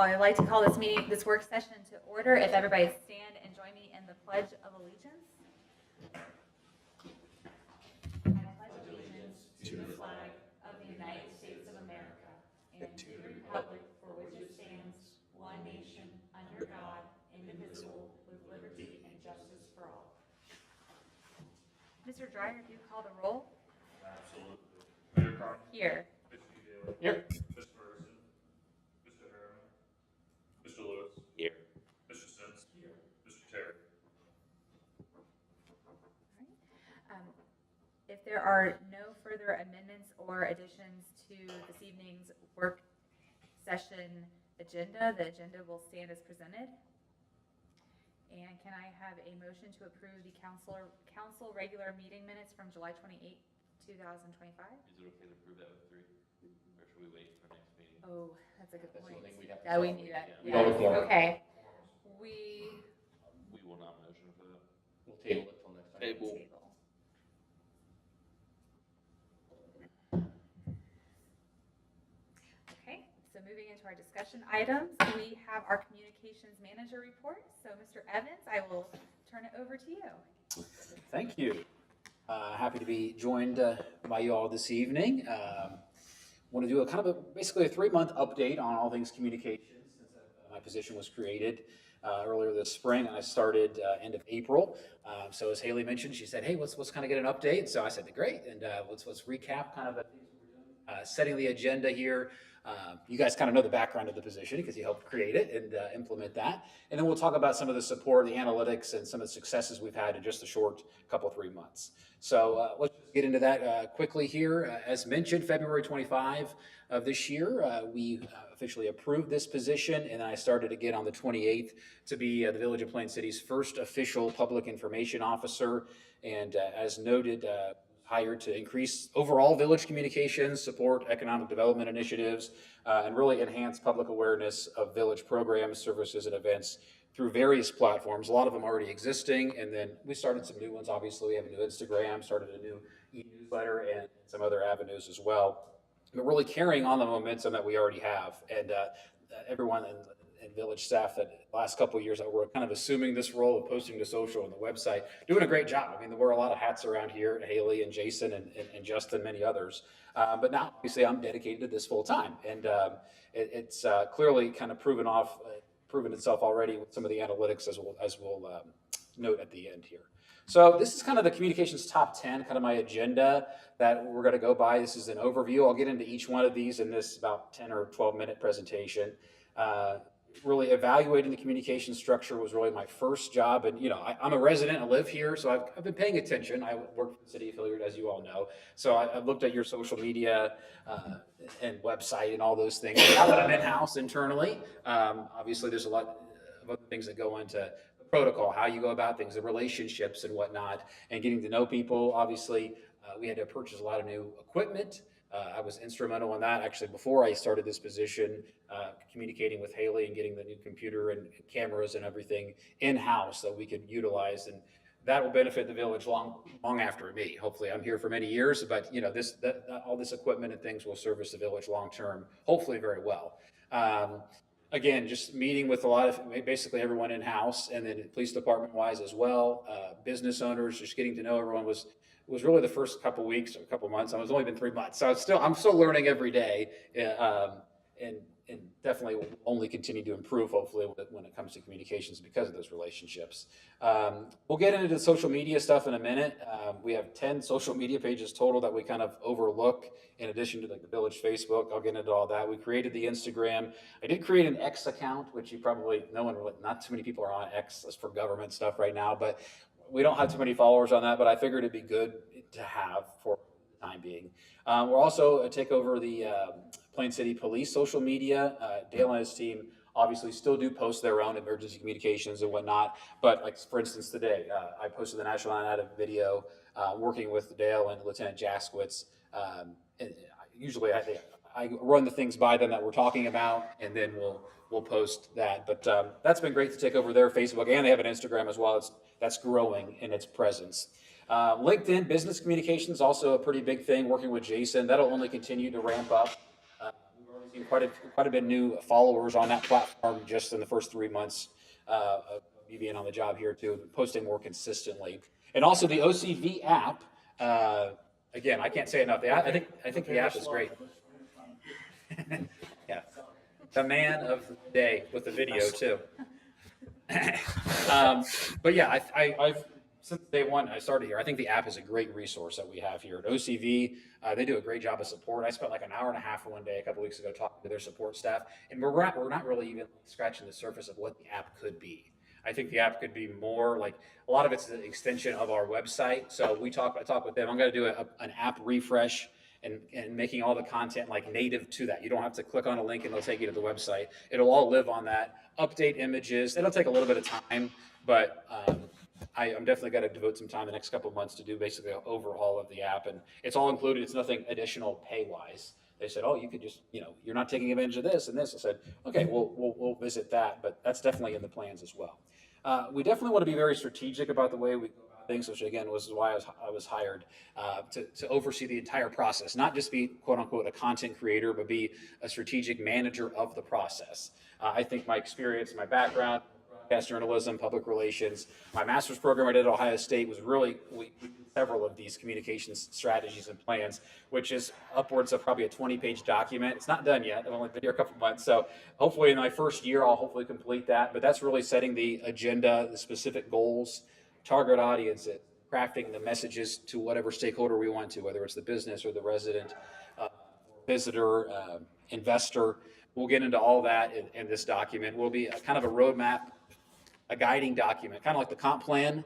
I'd like to call this work session to order. If everybody stand and join me in the Pledge of Allegiance. I pledge allegiance to the flag of the United States of America and to the republic for which it stands, one nation, under God, indivisible, with liberty and justice for all. Mr. Dryer, if you call the roll. Absolutely. Mayor Carney. Here. Mr. Daly. Here. Ms. Ferguson. Mr. Harriman. Mr. Lewis. Here. Mr. Sims. Here. Mr. Terry. If there are no further amendments or additions to this evening's work session agenda, the agenda will stand as presented. And can I have a motion to approve the council regular meeting minutes from July 28, 2025? Is it okay to approve that with 3? Or should we wait for next meeting? Oh, that's a good That's the point. thing we'd have to Yeah, we solve. need that. We Yeah. don't have a quorum. Okay. We We will not motion for that. We'll table it till next time. Table. table. Okay, so moving into our discussion items, we have our communications manager report. So Mr. Evans, I will turn it over to you. Thank you. Happy to be joined by you all this evening. Want to do basically a 3-month update on all things communications since my position was created earlier this spring, and I started end of April. So as Haley mentioned, she said, "Hey, let's kind of get an update." So I said, "Great," and let's recap kind of the things we're doing. Setting the agenda here. You guys kind of know the background of the position because you helped create it and implement that. And then we'll talk about some of the support, the analytics, and some of the successes we've had in just a short 3 months. So let's just get into that quickly here. As mentioned, February 25 of this year, we officially approved this position, and I started again on the 28th to be the Village of Plain City's first official public information officer. And as noted, hired to increase overall village communications, support economic development initiatives, and really enhance public awareness of village programs, services, and events through various platforms, a lot of them already existing. And then we started some new ones. Obviously, we have a new Instagram, started a new e-newsletter, and some other avenues as well. But really carrying on the momentum that we already have. And everyone and village staff that last couple of years that were kind of assuming this role of posting to social and the website, doing a great job. I mean, there were a lot of hats around here, Haley and Jason and Justin, many others. But now, obviously, I'm dedicated to this full time. And it's clearly kind of proven itself already with some of the analytics as we'll note at the end here. So this is kind of the communications top 10, kind of my agenda that we're going to go by. This is an overview. I'll get into each one of these in this about 10 or 12-minute presentation. Really evaluating the communication structure was really my first job. And, I'm a resident, I live here, so I've been paying attention. I work for the city of Hilliard, as you all know. So I've looked at your social media and website and all those things. Now that I'm in-house internally, obviously there's a lot of other things that go into the protocol, how you go about things, the relationships and whatnot, and getting to know people. Obviously, we had to purchase a lot of new equipment. I was instrumental in that actually before I started this position, communicating with Haley and getting the new computer and cameras and everything in-house that we could utilize, and that will benefit the village long after me. Hopefully, I'm here for many years, but all this equipment and things will service the village long term, hopefully very well. Again, just meeting with a lot of basically everyone in-house, and then police department wise as well, business owners, just getting to know everyone was really the first couple weeks or couple months. It's only been 3 months, so I'm still learning every day, and definitely will only continue to improve, hopefully, when it comes to communications because of those relationships. We'll get into the social media stuff in a minute. We have 10 social media pages total that we kind of overlook in addition to the village Facebook. I'll get into all that. We created the Instagram. I did create an X account, which not too many people are on X for government stuff right now, but we don't have too many followers on that, but I figured it'd be good to have for the time being. We'll also take over the Plain City Police social media. Dale and his team obviously still do post their own emergency communications and whatnot, but like for instance today, I posted the National Night Out video working with Dale and Lieutenant Jaskowitz. And usually I run the things by them that we're talking about, and then we'll post that. But that's been great to take over their Facebook, and they have an Instagram as well. That's growing in its presence. LinkedIn business communications, also a pretty big thing, working with Jason. That'll only continue to ramp up. We've already seen quite a bit new followers on that platform just in the first 3 months of me being on the job here too, posting more consistently. And also the OCV app. Again, I can't say enough. I think the app is great. Yeah, the man of the day with the video too. But yeah, I've since day one I started here, I think the app is a great resource that we have here at OCV. They do a great job of support. I spent like an hour and a half one day a couple weeks ago talking to their support staff, and we're not really even scratching the surface of what the app could be. I think the app could be more like a lot of it's an extension of our website. So I talk with them. I'm going to do an app refresh and making all the content like native to that. You don't have to click on a link and it'll take you to the website. It'll all live on that. Update images. It'll take a little bit of time, but I'm definitely going to devote some time the next couple of months to do basically an overhaul of the app, and it's all included. It's nothing additional pay wise. They said, oh, you could just, you're not taking advantage of this and this. I said, okay, we'll visit that, but that's definitely in the plans as well. We definitely want to be very strategic about the way we go about things, which again was why I was hired to oversee the entire process, not just be quote unquote a content creator, but be a strategic manager of the process. I think my experience, my background, broadcast journalism, public relations, my master's program I did at Ohio State was really, we did several of these communications strategies and plans, which is upwards of probably a 20-page document. It's not done yet. I've only been here a couple months. So hopefully in my first year, I'll hopefully complete that. But that's really setting the agenda, the specific goals, target audience, crafting the messages to whatever stakeholder we want to, whether it's the business or the resident, visitor, investor. We'll get into all that in this document. We'll be kind of a roadmap, a guiding document, kind of like the comp plan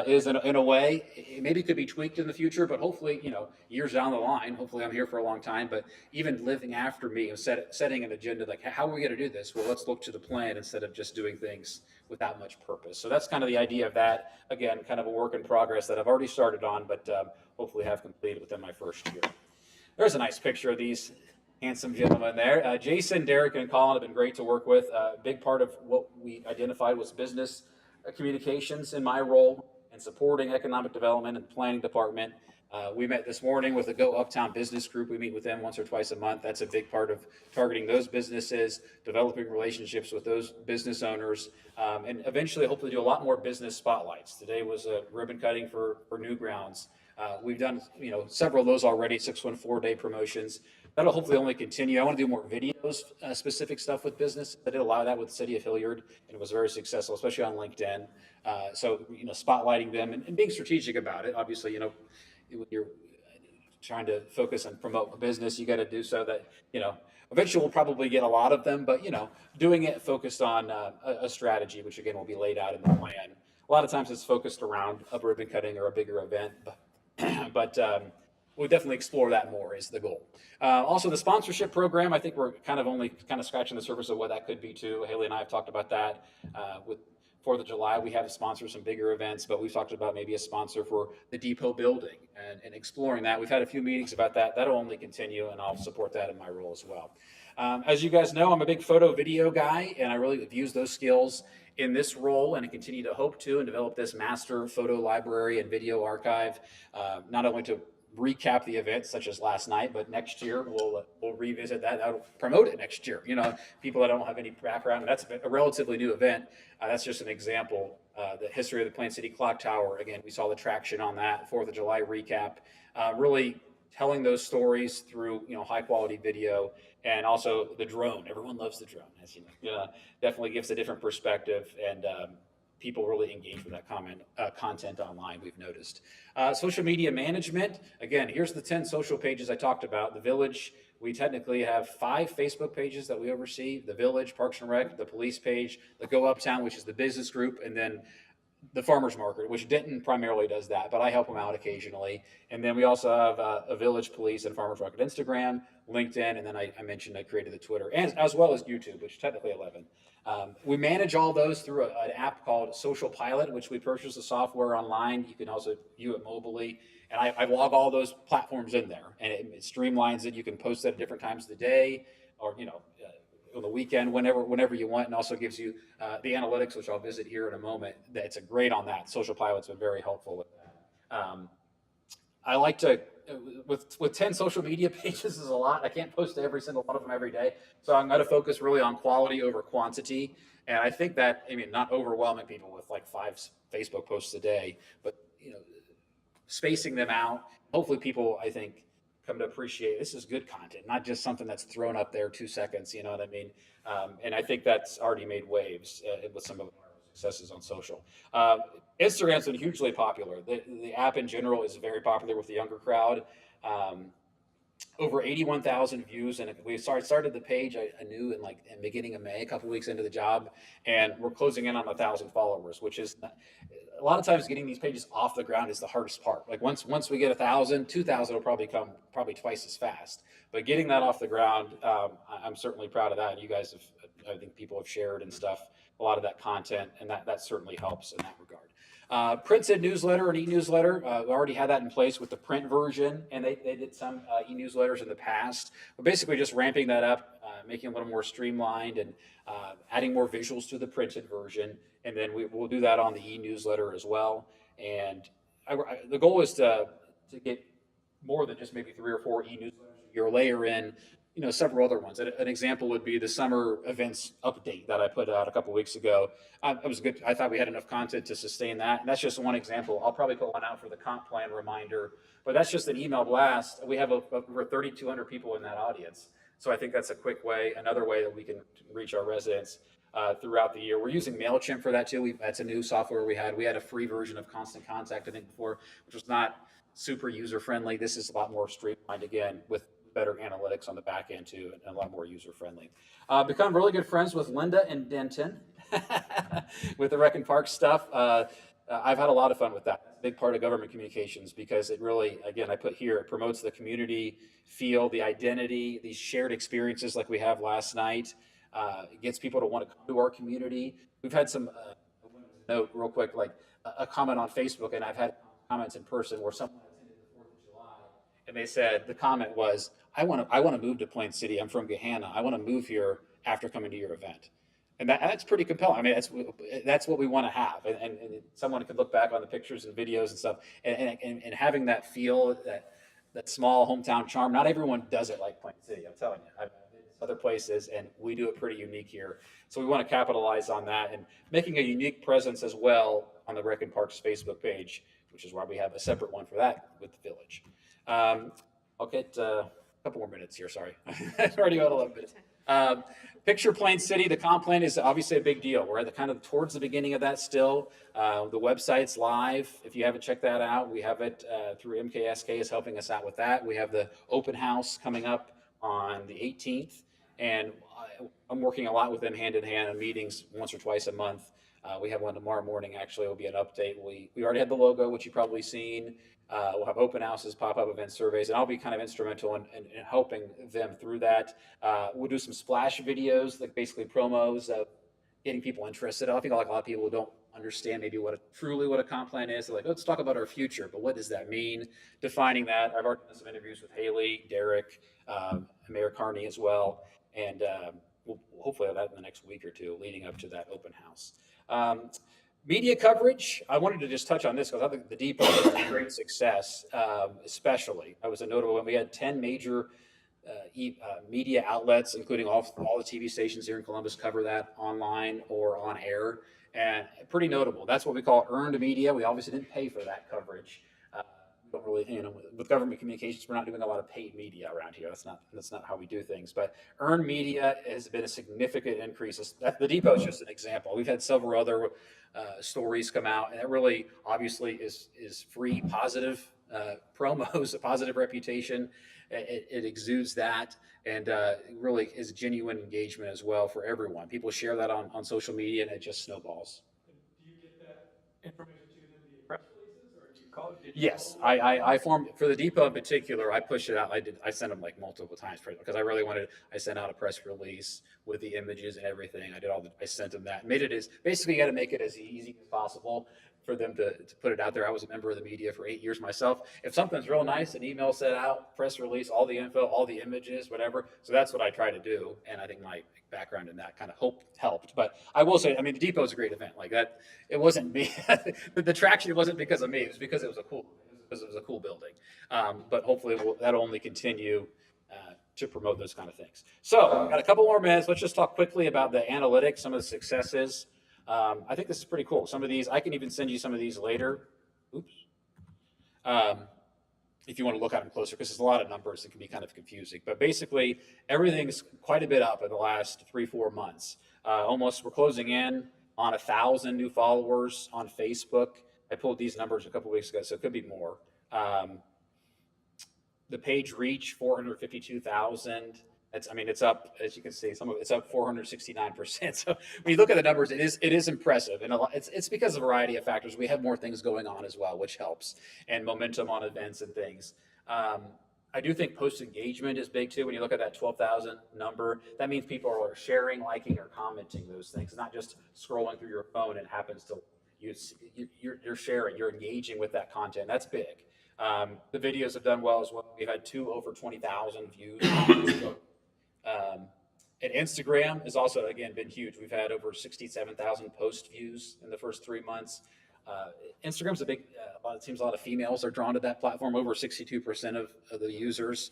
is in a way. It maybe could be tweaked in the future, but hopefully, years down the line, hopefully I'm here for a long time, but even living after me and setting an agenda, like how are we going to do this? Well, let's look to the plan instead of just doing things without much purpose. So that's kind of the idea of that. Again, kind of a work in progress that I've already started on, but hopefully have completed within my first year. There's a nice picture of these handsome gentlemen there. Jason, Derek, and Colin have been great to work with. A big part of what we identified was business communications in my role and supporting economic development and planning department. We met this morning with the Go Uptown Business Group. We meet with them once or twice a month. That's a big part of targeting those businesses, developing relationships with those business owners, and eventually hopefully do a lot more business spotlights. Today was a ribbon cutting for Newgrounds. We've done several of those already, 614-day promotions. That'll hopefully only continue. I want to do more videos, specific stuff with business. I did a lot of that with the city of Hilliard, and it was very successful, especially on LinkedIn. So spotlighting them and being strategic about it. Obviously, when you're trying to focus and promote a business, you got to do so that eventually we'll probably get a lot of them. But doing it focused on a strategy, which again will be laid out in the plan. A lot of times it's focused around a ribbon cutting or a bigger event, but we'll definitely explore that more is the goal. Also the sponsorship program, I think we're kind of scratching the surface of what that could be too. Haley and I have talked about that with 4th of July. We have sponsored some bigger events, but we've talked about maybe a sponsor for the depot building and exploring that. We've had a few meetings about that. That'll only continue, and I'll support that in my role as well. As you guys know, I'm a big photo video guy, and I really have used those skills in this role, and I continue to hope to and develop this master photo library and video archive, not only to recap the events such as last night, but next year we'll revisit that. I'll promote it next year. People that don't have any background, that's a relatively new event. That's just an example. The history of the Plant City Clock Tower. Again, we saw the traction on that 4th of July recap. Really telling those stories through high quality video, and also the drone. Everyone loves the drone, as you know. Definitely gives a different perspective, and people really engage with that content online, we've noticed. Social media management. Again, here's the 10 social pages I talked about. The Village, we technically have 5 Facebook pages that we oversee. The Village, Parks and Rec, the police page, the Go Uptown, which is the business group, and then the Farmers Market, which Denton primarily does that, but I help them out occasionally. And then we also have a Village Police and Farmers Market Instagram, LinkedIn, and then I mentioned I created the Twitter, and as well as YouTube, which is technically 11. We manage all those through an app called Social Pilot, which we purchased the software online. You can also view it mobilely. And I log all those platforms in there, and it streamlines it. You can post it at different times of the day, or on the weekend, whenever you want, and also gives you the analytics, which I'll visit here in a moment. It's great on that. Social Pilot's been very helpful with that. I like to with 10 social media pages is a lot. I can't post to every single one of them every day. So I'm going to focus really on quality over quantity. And I think that, I mean, not overwhelming people with like 5 Facebook posts a day, but, spacing them out. Hopefully people, I think, come to appreciate this is good content, not just something that's thrown up there 2 seconds. You know what I mean? And I think that's already made waves with some of our successes on social. Instagram's been hugely popular. The app in general is very popular with the younger crowd. Over 81,000 views, and we started the page I knew in the beginning of May, a couple weeks into the job, and we're closing in on 1,000 followers, which is a lot of times getting these pages off the ground is the hardest part. Like once we get 1,000, 2,000 will probably come twice as fast. But getting that off the ground, I'm certainly proud of that. You guys have, I think people have shared and stuff, a lot of that content, and that certainly helps in that regard. Printed newsletter and e-newsletter, we already had that in place with the print version, and they did some e-newsletters in the past. We're basically just ramping that up, making it a little more streamlined, and adding more visuals to the printed version, and then we'll do that on the e-newsletter as well. And the goal is to get more than just maybe 3 or 4 e-newsletters. You'll layer in several other ones. An example would be the summer events update that I put out a couple weeks ago. It was good. I thought we had enough content to sustain that. And that's just one example. I'll probably put one out for the comp plan reminder, but that's just an email blast. We have over 3,200 people in that audience. So I think that's a quick way, another way that we can reach our residents throughout the year. We're using MailChimp for that too. That's a new software we had. We had a free version of Constant Contact, I think, before, which was not super user-friendly. This is a lot more streamlined, again, with better analytics on the back end too, and a lot more user-friendly. Become really good friends with Linda and Denton with the Rec and Park stuff. I've had a lot of fun with that. It's a big part of government communications because it really, again, I put here, it promotes the community feel, the identity, these shared experiences like we have last night. It gets people to want to come to our community. We've had some, note real quick, like a comment on Facebook, and I've had comments in person where someone attended the 4th of July, and they said, the comment was, I want to move to Plain City. I'm from Gahanna. I want to move here after coming to your event. And that's pretty compelling. I mean, that's what we want to have. And someone could look back on the pictures and videos and stuff, and having that feel, that small hometown charm. Not everyone does it like Plain City. I'm telling you. I've been to other places, and we do it pretty unique here. So we want to capitalize on that and making a unique presence as well on the Rec and Parks Facebook page, which is why we have a separate one for that with the village. I'll get a couple more minutes here. Sorry, I've already got 11 minutes. Picture Plain City. The comp plan is obviously a big deal. We're at the kind of towards the beginning of that still. The website's live. If you haven't checked that out, we have it through MKSK is helping us out with that. We have the open house coming up on the 18th, and I'm working a lot with them hand in hand in meetings once or twice a month. We have one tomorrow morning. Actually, will be an update. We already had the logo, which you've probably seen. We'll have open houses, pop-up event surveys, and I'll be kind of instrumental in helping them through that. We'll do some splash videos, like basically promos of getting people interested. I think like a lot of people don't understand maybe truly what a comp plan is. They're like, let's talk about our future, but what does that mean? Defining that. I've already done some interviews with Haley, Derek, Mayor Carney as well, and we'll hopefully have that in the next week or two leading up to that open house. Media coverage, I wanted to just touch on this because I think the Depot was a great success, especially. I was a notable one. We had 10 major media outlets, including all the TV stations here in Columbus, cover that online or on air, and pretty notable. That's what we call earned media. We obviously didn't pay for that coverage. We don't really, with government communications, we're not doing a lot of paid media around here. That's not how we do things. But earned media has been a significant increase. The Depot is just an example. We've had several other stories come out, and that really obviously is free, positive promos, a positive reputation. It exudes that, and really is genuine engagement as well for everyone. People share that on social media, and it just snowballs. Do you get that information to them via press releases, or do you call it? Yes, I formed for the Depot in particular. I pushed it out. I sent them like multiple times because I really wanted. I sent out a press release with the images and everything. I sent them that. Made it as basically you got to make it as easy as possible for them to put it out there. I was a member of the media for 8 years myself. If something's real nice, an email set out, press release, all the info, all the images, whatever. So that's what I try to do, and I think my background in that kind of helped. But I will say, I mean, the Depot is a great event. Like that, it wasn't me. The traction wasn't because of me. It was because it was a because it was a cool building. But hopefully that'll only continue to promote those kind of things. So, got a couple more minutes. Let's just talk quickly about the analytics, some of the successes. I think this is pretty cool. Some of these, I can even send you some of these later. Oops. If you want to look at them closer, because there's a lot of numbers that can be kind of confusing. But basically, everything's quite a bit up in the last 3-4 months. We're closing in on 1,000 new followers on Facebook. I pulled these numbers a couple weeks ago, so it could be more. The page reach, 452,000. It's up, as you can see, it's up 469%. So when you look at the numbers, it is impressive. And it's because of a variety of factors. We have more things going on as well, which helps, and momentum on events and things. I do think post engagement is big too. When you look at that 12,000 number, that means people are sharing, liking, or commenting those things. It's not just scrolling through your phone and happens to you're sharing, you're engaging with that content. That's big. The videos have done well as well. We've had 2 over 20,000 views. And Instagram has also, again, been huge. We've had over 67,000 post views in the first 3 months. Instagram's a big, it seems a lot of females are drawn to that platform. Over 62% of the users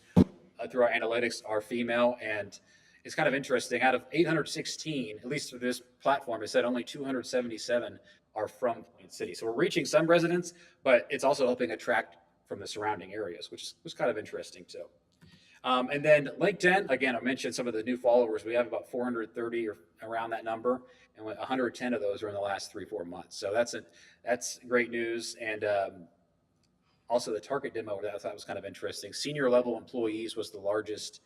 through our analytics are female. And it's kind of interesting. Out of 816, at least for this platform, it said only 277 are from Plain City. So we're reaching some residents, but it's also helping attract from the surrounding areas, which was kind of interesting too. And then LinkedIn, again, I mentioned some of the new followers. We have about 430 or around that number, and 110 of those are in the last 3-4 months. So that's great news. And also the target demo that I thought was kind of interesting. Senior level employees was the largest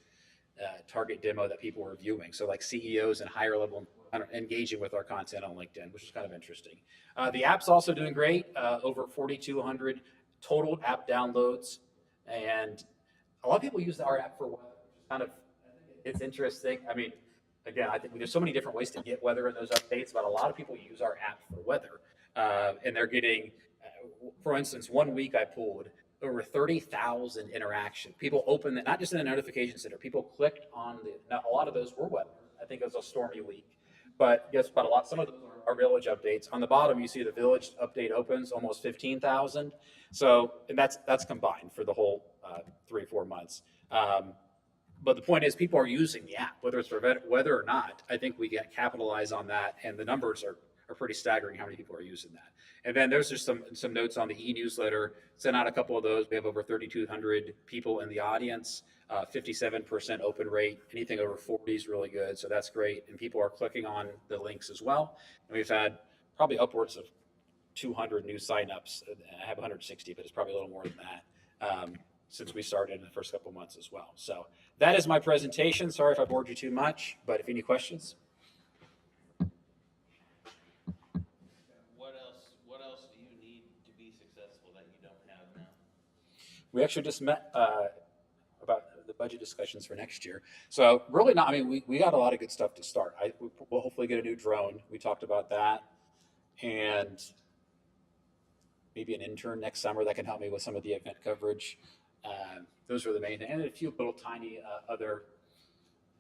target demo that people were viewing. So like CEOs and higher level engaging with our content on LinkedIn, which is kind of interesting. The app's also doing great. Over 4,200 total app downloads, and a lot of people use our app for weather, which is kind of, it's interesting. I mean, again, I think there's so many different ways to get weather in those updates, but a lot of people use our app for weather. And they're getting, for instance, 1 week I pulled over 30,000 interactions. People opened it, not just in the notification center, people clicked on now a lot of those were weather. I think it was a stormy week. But guess what? Some of those are village updates. On the bottom, you see the village update opens, almost 15,000. So, and that's combined for the whole 3-4 months. But the point is, people are using the app, whether it's for weather or not. I think we get capitalize on that, and the numbers are pretty staggering how many people are using that. And then there's just some notes on the e-newsletter. Sent out a couple of those. We have over 3,200 people in the audience, 57% open rate. Anything over 40 is really good, so that's great. And people are clicking on the links as well. And we've had probably upwards of 200 new signups. I have 160, but it's probably a little more than that since we started in the first couple of months as well. So that is my presentation. Sorry if I bored you too much, but if any questions. What else do you need to be successful that you don't have now? We actually just met about the budget discussions for next year. So really not, I mean, we got a lot of good stuff to start. We'll hopefully get a new drone. We talked about that. And maybe an intern next summer that can help me with some of the event coverage. Those are the main things. And a few little tiny other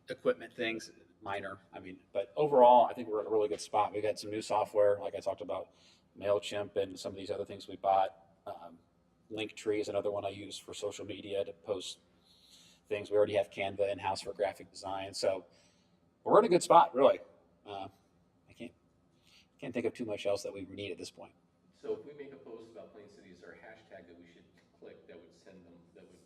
equipment things, minor. I mean, but overall, I think we're in a really good spot. We got some new software, like I talked about, MailChimp and some of these other things we bought. Linktree is another one I use for social media to post things. We already have Canva in-house for graphic design. So we're in a good spot, really. I can't think of too much else that we need at this point. So if we make a post about Plain City, is there a hashtag that we should click that would send them, that would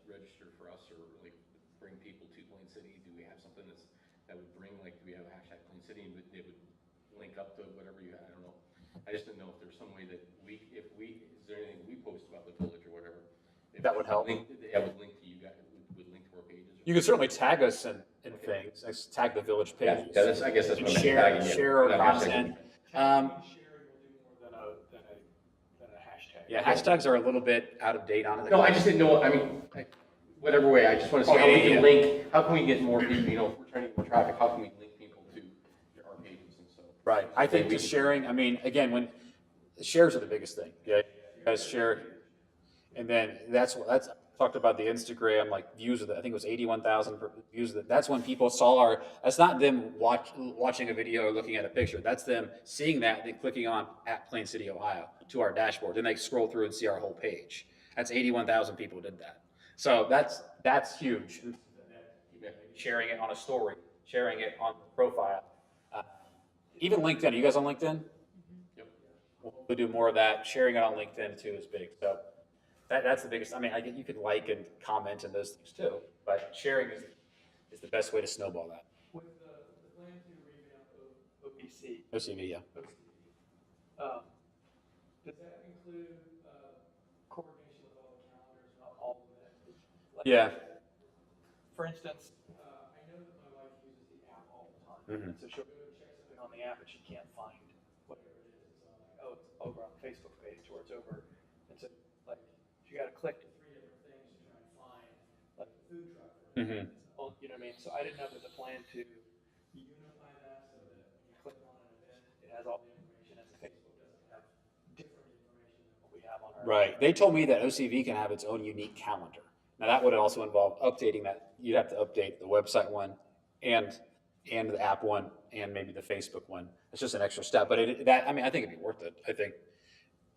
register for us, or like bring people to Plain City? Do we have something that would bring, like, do we have a hashtag Plain City and they would link up to whatever you had? I don't know. I just didn't know if there's some way that is there anything we post about the village or whatever? That would help. That would link to you guys, would link to our pages. You can certainly tag us in things. Tag the village page. Yeah, I guess that's what I'm tagging you. Share our content. Sharing will do more than a hashtag. Yeah, hashtags are a little bit out of date on it. No, I just didn't know, I mean, whatever way, I just want to see how we can link, how can we get more people, you know, if we're trying to get more traffic, how can we link people to our pages and so. Right. I think just sharing, I mean, again, when the shares are the biggest thing. Yeah, you guys share, and then that's talked about the Instagram, like views of it. I think it was 81,000 views of it. That's when people saw our, that's not them watching a video or looking at a picture. That's them seeing that and then clicking on at Plain City, Ohio to our dashboard. Then they scroll through and see our whole page. That's 81,000 people did that. So that's huge. Sharing it on a story, sharing it on the profile. Even LinkedIn. Are you guys on LinkedIn? Yep. We'll do more of that. Sharing it on LinkedIn too is big. So that's the biggest. I mean, you could like and comment and those things too, but sharing is the best way to snowball that. With the plan to revamp OPC, OCV, yeah. does that include coordination with all the calendars, not all of it? Like, Yeah. For instance, I know that my wife uses the app all the time, Mhm. so she'll go and check something on the app and she can't find whatever it is. So I'm like, oh, it's over on the Facebook page, or it's over, and so like she got to click to 3 different things to try and find like the food truck. For Mhm. instance. Well, you know what I mean? So I didn't know if there's a plan to unify that so that when you click on an event, it has all the information, as the Facebook doesn't have different information than what we have on our. Right. They told me that OCV can have its own unique calendar. Now that would also involve updating that. You'd have to update the website one and the app one and maybe the Facebook one. It's just an extra step, but I mean, I think it'd be worth it. I think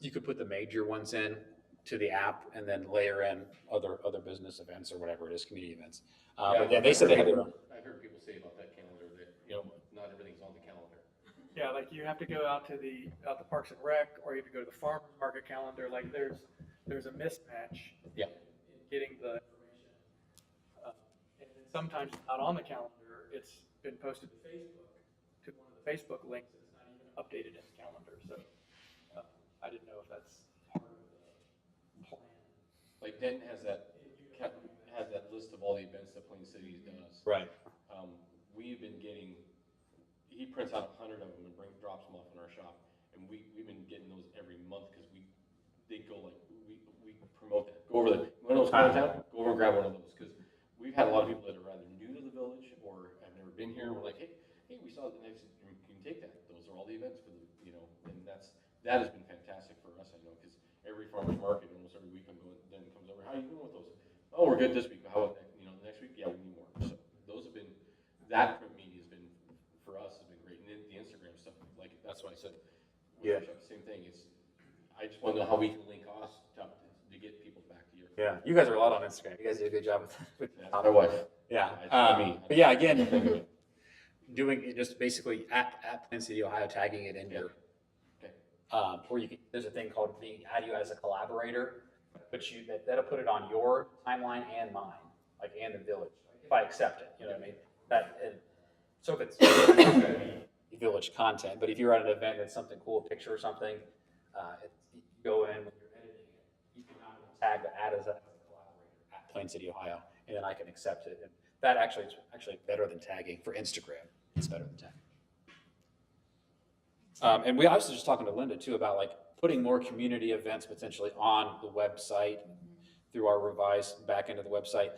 you could put the major ones in to the app and then layer in other business events or whatever it is, community events. But yeah, they said they have their own. I've heard people say about that calendar that, you know, not everything's on the calendar. Yeah, like you have to go out to the Parks and Rec, or you have to go to the farmer's market calendar. Like there's a mismatch. Yeah. In getting the information, and then sometimes it's not on the calendar. It's been posted to Facebook, to one of the Facebook links, and it's not even updated in the calendar. So I didn't know if that's part of the plan. Like Denton has that list of all the events that Plain City does. Right. We've been getting, he prints out 100 of them and drops them off in our shop, and we've been getting those every month because they go like, we promote that. Go over there. One of those downtown, go over and grab one of those, because we've had a lot of people that are either new to the village or have never been here, and we're like, hey, we saw the next, you can take that. Those are all the events for the, you know, and that has been fantastic for us, I know, because every farmer's market, almost every week then comes over, how are you doing with those? Oh, we're good this week, how about, you know, the next week? Yeah, we need more. So those have been, that print media has been, for us, has been great. And then the Instagram stuff, like, that's why I said, Yeah. same thing, I just want to know how we can link us to get people back to your. Yeah. You guys are a lot on Instagram. You guys do a good job with that. Not our wife. Yeah. I mean- But yeah, again, doing it just basically at Plain City, Ohio, tagging it in Yeah. your, Okay. or you can, there's a thing called add you as a collaborator, but that'll put it on your timeline and mine, like, and the village, if I accept it, you know what I mean? So if it's village content, but if you're at an event that's something cool, a picture or something, you go in when you're editing it, you can tag the add as a collaborator at Plain City, Ohio, and then I can accept it. And that is actually better than tagging for Instagram. It's better than tagging. And I was just talking to Linda too about like putting more community events potentially on the website through our revised back end of the website,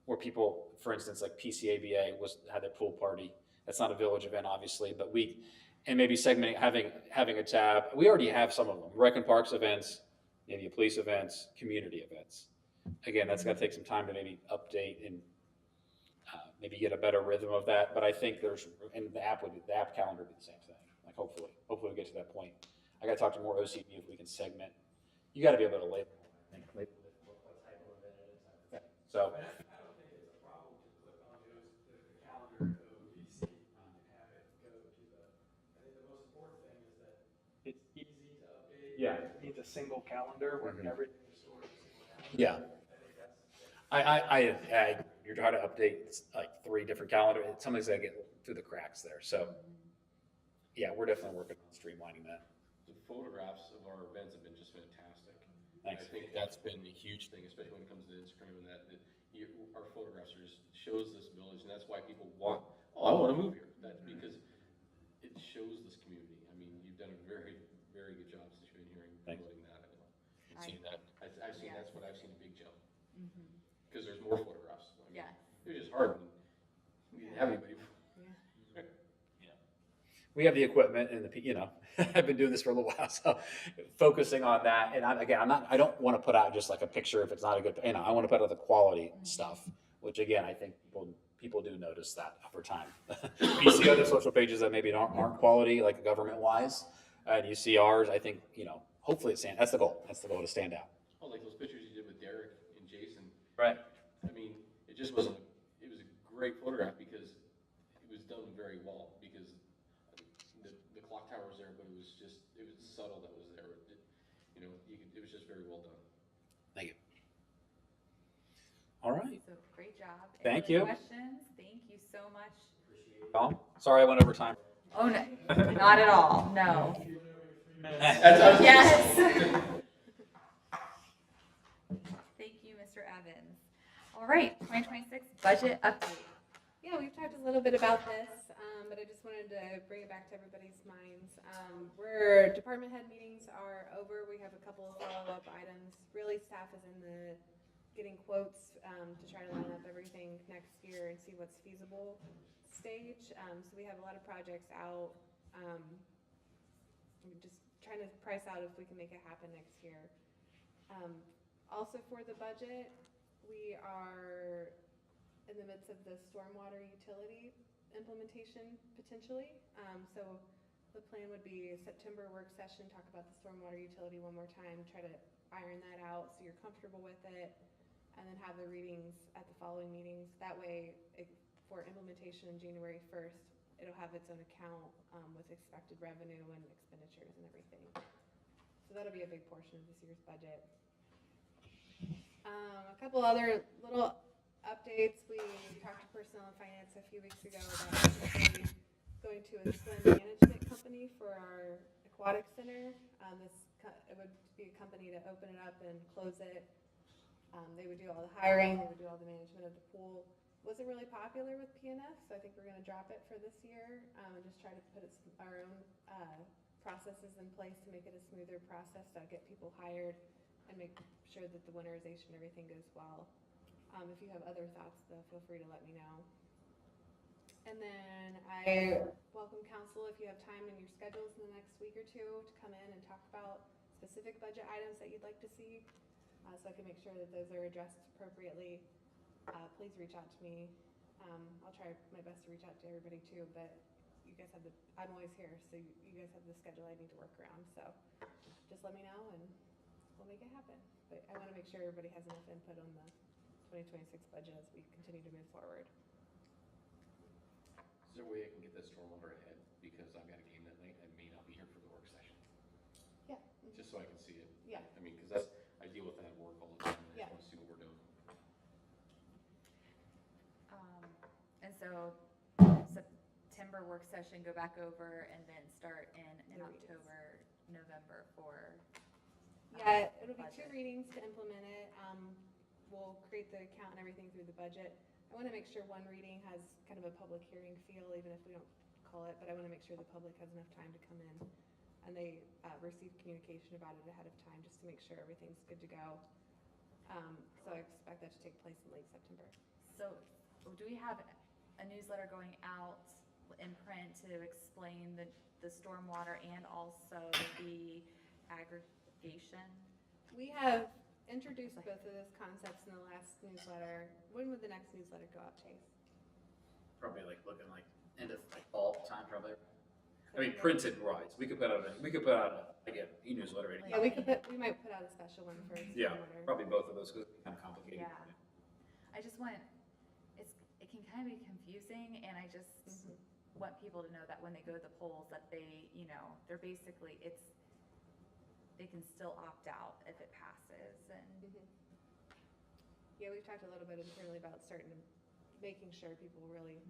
where people, for instance, like PCABA had their pool party. That's not a village event, obviously, but and maybe segmenting, having a tab. We already have some of them: rec and parks events, maybe police events, community events. Again, that's got to take some time to maybe update and maybe get a better rhythm of that. But I think and the app calendar would be the same thing. Like hopefully we get to that point. I got to talk to more OCB if we can segment. You got to be able to label. I think label what type of event it is. So. I don't think it's a problem to click on the calendar OVC and have it go to I think the most important thing is that it's easy to update. Yeah. It needs a single calendar where everything is stored in a single calendar. Yeah. I think that's. You're trying to update like 3 different calendars. Something's gonna get through the cracks there. So, yeah, we're definitely working on streamlining that. The photographs of our events have been just fantastic. Thanks. I think that's been a huge thing, especially when it comes to Instagram and our photographs shows this village, and that's why people want, I want to move here. That's because it shows this community. I mean, you've done a very, very good job since you've been here and Thanks. promoting that. And seeing that, I've seen, Yeah. that's what I've seen, a big jump. Because there's more photographs. I mean, Yeah. it was just hard when we didn't have anybody. we have the equipment and I've been doing this for a little while, so focusing on that. And I don't want to put out just like a picture if it's not a good, I want to put out the quality stuff, which again, I think people do notice that over time. You see other social pages that maybe aren't quality, like government wise, and you see ours, I think, hopefully that's the goal. That's the goal, to stand out. Oh, like those pictures you did with Derek and Jason. Right. I mean, it just wasn't, it was a great photograph because it was done very well, because the clock tower was there, but it was subtle that was there. It was just very well done. Thank you. All right. So great job. Thank Any you. questions? Thank you so much. Sorry I went over time. Oh, no, not at all, no. That's- Yes. Thank you, Mr. Evans. All right, 2026 budget update. Yeah, we've talked a little bit about this, but I just wanted to bring it back to everybody's minds. Department head meetings are over. We have a couple of follow-up items. Really, staff is in the getting quotes to try to line up everything next year and see what's feasible stage. So we have a lot of projects out. We're just trying to price out if we can make it happen next year. Also for the budget, we are in the midst of the stormwater utility implementation potentially. So the plan would be a September work session, talk about the stormwater utility one more time, try to iron that out so you're comfortable with it, and then have the readings at the following meetings. That way, for implementation on January 1st, it'll have its own account with expected revenue and expenditures and everything. So that'll be a big portion of this year's budget. A couple other little updates. We talked to Personnel and Finance a few weeks ago about potentially going to a swim management company for our aquatic center. It would be a company to open it up and close it. They would do all the hiring, they would do all the management of the pool. Wasn't really popular with PNF, so I think we're going to drop it for this year and just try to put our own processes in place to make it a smoother process to get people hired and make sure that the winterization and everything goes well. If you have other thoughts, though, feel free to let me know. And then I welcome council, if you have time in your schedules in the next week or two, to come in and talk about specific budget items that you'd like to see, so I can make sure that those are addressed appropriately. Please reach out to me. I'll try my best to reach out to everybody too, but you guys have I'm always here, so you guys have the schedule I need to work around. So just let me know and we'll make it happen. But I want to make sure everybody has enough input on the 2026 budget as we continue to move forward. Is there a way I can get this stormwater ahead? Because I've got a game that night, I may not be here for the work session, Yeah. just so I can see it. Yeah. I mean, because I deal with that at work all the time, and I Yeah. just want to see what we're doing. And so September work session, go back over and then start in The readings. October, November for. Yeah, it'll be 2 budget. readings to implement it. We'll create the account and everything through the budget. I want to make sure one reading has kind of a public hearing feel, even if we don't call it, but I want to make sure the public has enough time to come in and they receive communication about it ahead of time, just to make sure everything's good to go. So I expect that to take place in late September. So do we have a newsletter going out in print to explain the stormwater and also the aggregation? We have introduced both of those concepts in the last newsletter. When would the next newsletter go out, Chase? Probably looking end of fall time, probably. I mean, printed wise, we could put out an e-newsletter. Yeah, we might put out a special one for Yeah, stormwater. probably both of those because it's kind of complicated. Yeah. I just want, it can kind of be confusing, and I just Mhm. want people to know that when they go to the polls, that they, they're basically, they can still opt out if it passes, and. Mhm. Yeah, we've talked a little bit internally about making sure people really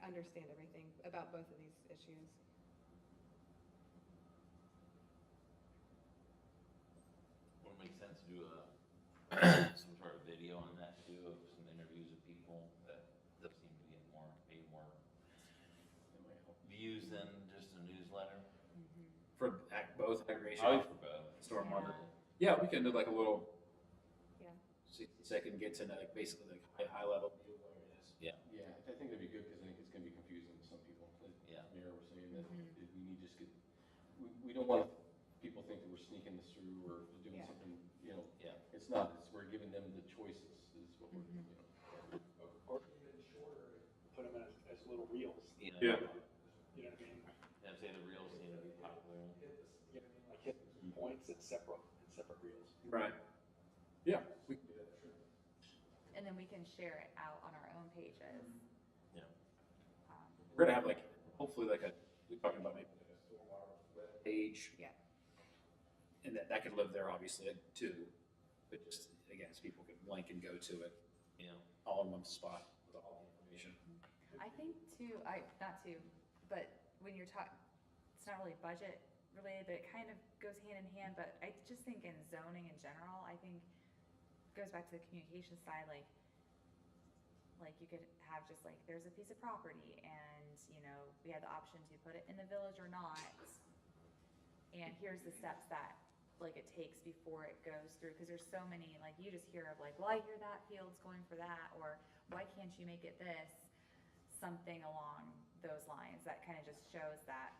understand everything about both of these issues. Would it make sense to do some sort of video on that too, of some interviews with people that seem to get maybe more views than just a newsletter? For both aggregation Probably for both. stormwater. Yeah, we can do a little. Yeah. So I can get to basically high level view of what it is. Yeah, I think that'd be good, because I think it's gonna be confusing to some people. Yeah. Mayor we don't want people think that we're sneaking this through or doing Yeah. something, Yeah. it's not, we're giving them the choices is what we're, Or even shorter, put them as little reels. Yeah. You know what I mean? I'd say the reels seem to be popular. You know what I mean? Like hit points in separate reels. Right. Yeah. We can do that, sure. And then we can share it out on our own pages. Yeah. We're gonna have like, hopefully like we're talking about maybe like a stormwater web page. Yeah. And that could live there obviously too, but just, again, so people can link and go to it Yeah. all in one spot with all the information. I think too, not to, but when you're talking, it's not really budget related, but it kind of goes hand in hand, but I just think in zoning in general, I think goes back to the communication side, like you could have just like, there's a piece of property and, we had the option to put it in the village or not. And here's the steps that it takes before it goes through, because there's so many, you just hear of well, I hear that field's going for that, or why can't you make it this? Something along those lines that kind of just shows that,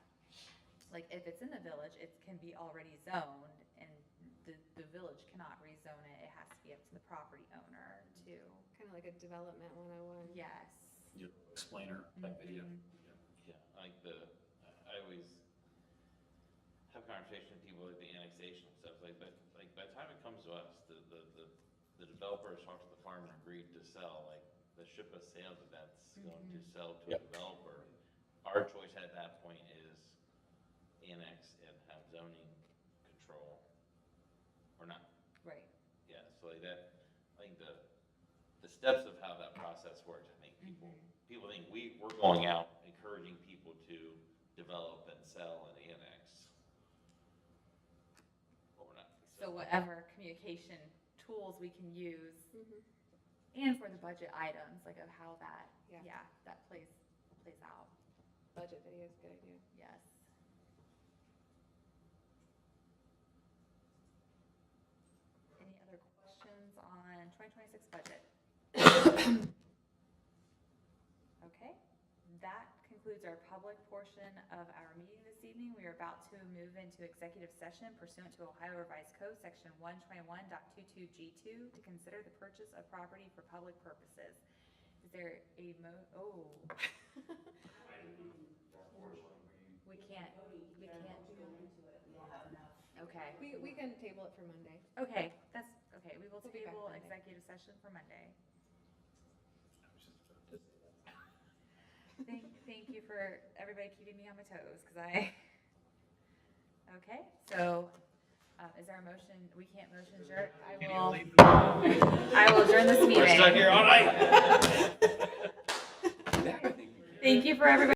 if it's in the village, it can be already zoned, and the village cannot rezone it. It has to be up to the property owner to, Kind of like a development 101. yes. Your explainer type video. Mhm. Yeah, I always have conversations with people like the annexation and stuff, but by the time it comes to us, the developer has talked to the farmer and agreed to sell, the ship has sailed that that's going to sell to a developer. Our choice at that point is annex and have zoning control, or not. Right. Yeah, so that, I think the steps of how that process works, I think people think we're going out encouraging people to develop and sell and annex. But we're not. So whatever communication tools we can use, Mhm. and for the budget items, of how that, Yeah. that plays out, Budget video is a good idea. yes. Any other questions on 2026 budget? Okay, that concludes our public portion of our meeting this evening. We are about to move into executive session pursuant to Ohio Revised Code, section 121.22G2, to consider the purchase of property for public purposes. Is there a We can't. Okay. We can table it for Monday. Okay, that's, okay, we will We'll be back table Monday. executive session for Monday. Thank you for everybody keeping me on my toes, okay, so, is there a motion? We can't motion adjourn. I will adjourn this meeting. We're stuck here all night. That I think we can. Thank you for everybody.